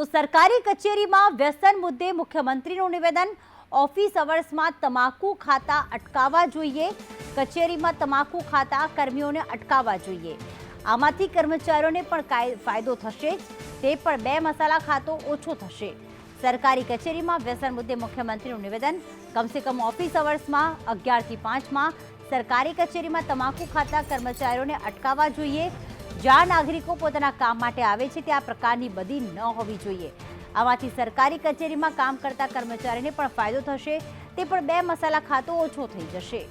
તો સરકારી કચેરીમાં વ્યસન મુદ્દે મુખ્યમંત્રીનું નિવેદન। ઓફિસ અવર્સમાં તમાકુ ખાતા અટકાવવા જોઈએ। કચેરીમાં તમાકુ ખાતા કર્મીઓને અટકાવવા જોઈએ। આમાંથી કર્મચારીઓને પણ ફાયદો થશે, તે પણ 2 મસાલા ખાતો ઓછો થશે। સરકારી કચેરીમાં વ્યસન મુદ્દે મુખ્યમંત્રીનું નિવેદન। કમસે કમ ઓફિસ અવર્સમાં 11 થી 5 માં સરકારી કચેરીમાં તમાકુ ખાતા કર્મચારીઓને અટકાવવા જોઈએ। જ્યાં નાગરિકો પોતાના કામ માટે આવે છે ત્યાં પ્રકારની બદી ન હોવી જોઈએ। આમાંથી સરકારી કચેરીમાં કામ કરતા કર્મચારીને પણ ફાયદો થશે, તે પણ 2 મસાલા ખાતો ઓછો થઈ જશે।